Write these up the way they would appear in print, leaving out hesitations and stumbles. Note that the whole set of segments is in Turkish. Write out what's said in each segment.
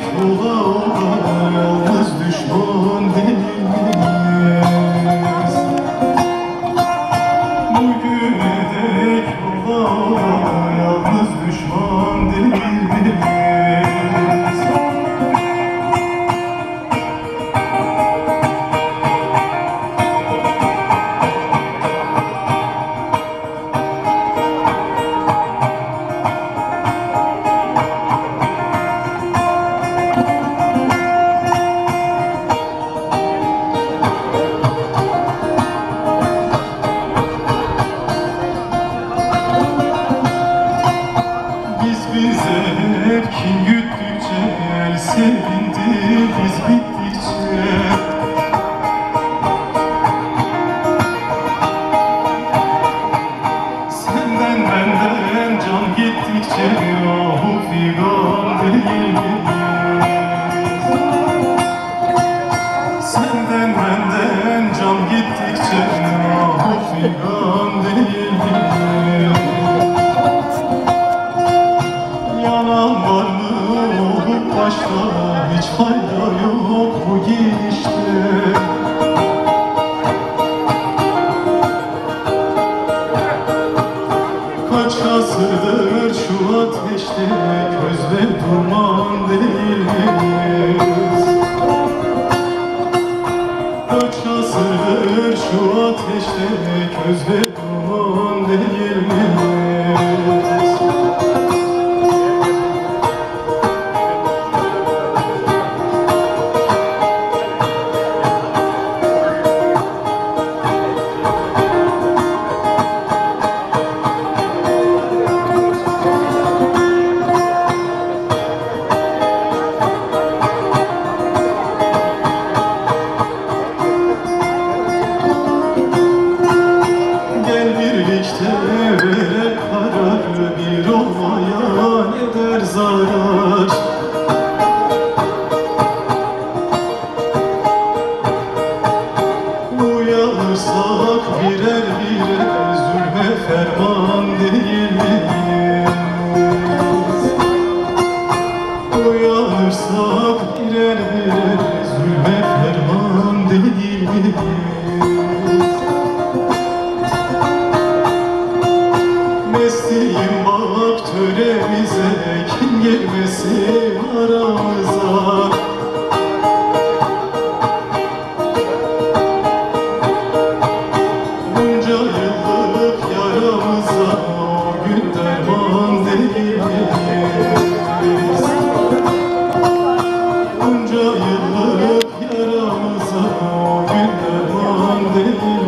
dek ola ola yalnız düşman değiliz. Bugüne dek ola ola yalnız düşman değiliz. Hep kim güttükçe el sevindi biz bittikçe. Senden benden can gittikçe yahu figan değil miyiz? Senden benden can gittikçe yahu figan değil miyiz? Yalan var mı olup başta, hiç fayda yok bu gidişte. Kaç asırdır şu ateşte köz ve duman değil miyiz? Kaç asırdır şu ateşte köz ve duman değil miyiz? Vererek kararı bir olmaya ne der zarar? Uyanırsak birer birer zulme ferman değil miyiz? Uyanırsak birer birer zulme ferman değil miyiz? Mestiyim bak töremize, kim gelmesin aramıza. Bunca yıllık yaramıza o gün derman değil miyiz? Bunca yıllık yaramıza o gün derman değil miyiz?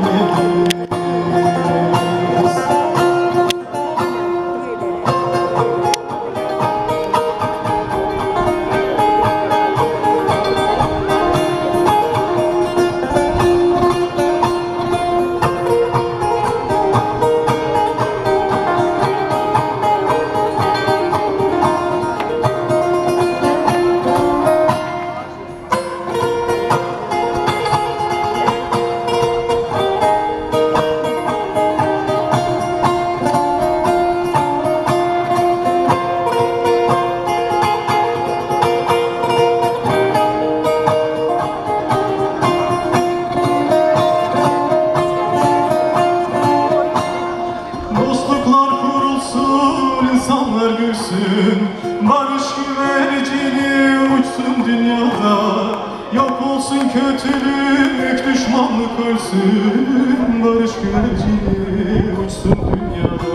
İnsanlar gülsün, barış güvercini uçsun dünyada. Yok olsun kötülük, düşmanlık ölsün, barış güvercini uçsun dünyada.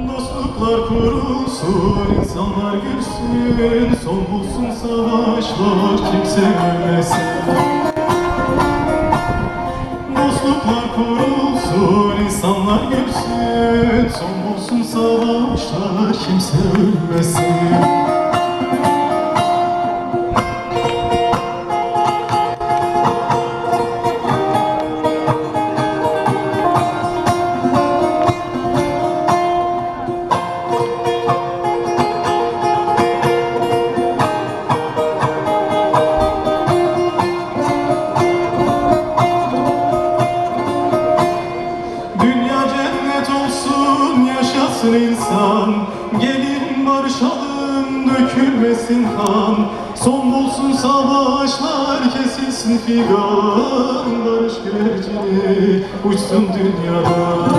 Dostluklar kurulsun, insanlar gülsün, son bulsun savaşlar, kimse ölmesin. Dostluklar kurulsun, insanlar gülsün, son bulsun savaşlar, kimse ölmesin. Dünya cennet olsun, yaşasın insan, gelin barışalım. Yıkıldım dökülmesin kan, son bulsun savaşlar, kesilsin figan. Barış güvercini uçsun dünyada,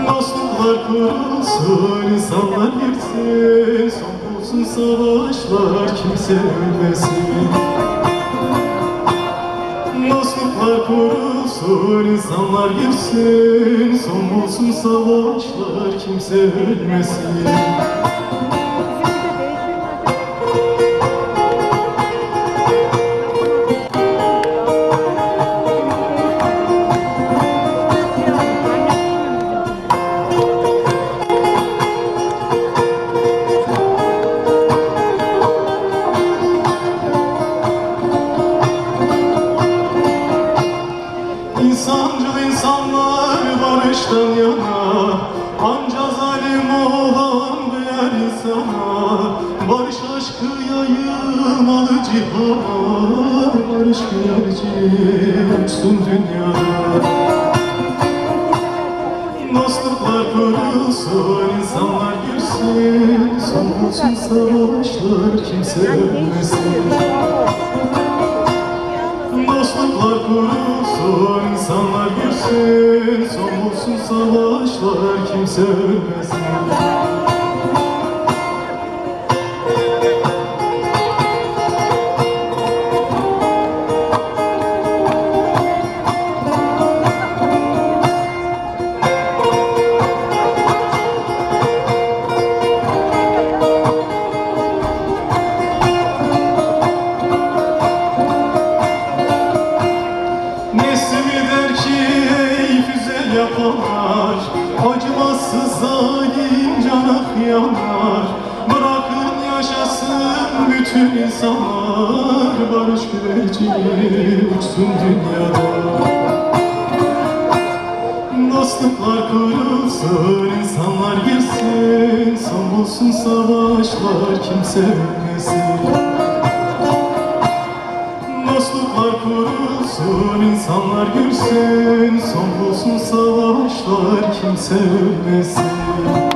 dostluklar kurulsun, insanlar girsin, son bulsun savaşlar, kimse ölmesin. Dostluklar kurulsun, insanlar girsin, son bulsun savaşlar, kimse ölmesin. İnsancıl insanlar barıştan yana, anca zalim olan değer insana. Barış aşkı yayılmalı cihana, barış güvercini uçsun dünyada. Dostluklar kurulsun, insanlar girsin, son bulsun savaşlar, kimse ölmesin. Dostluklar kurulsun, insanlar girsin, son bulsun savaşlar, kimse ölmesin. Yapanlar, acımasız zalim cana kıyanlar, bırakın yaşasın bütün insanlar, barış güvercini uçsun dünyada. Dostluklar kurulsun, insanlar girsin, son bulsun savaşlar, kimse ölmesin. Dostluklar kurulsun, insanlar girsin, son bulsun savaşlar, kimse ölmesin.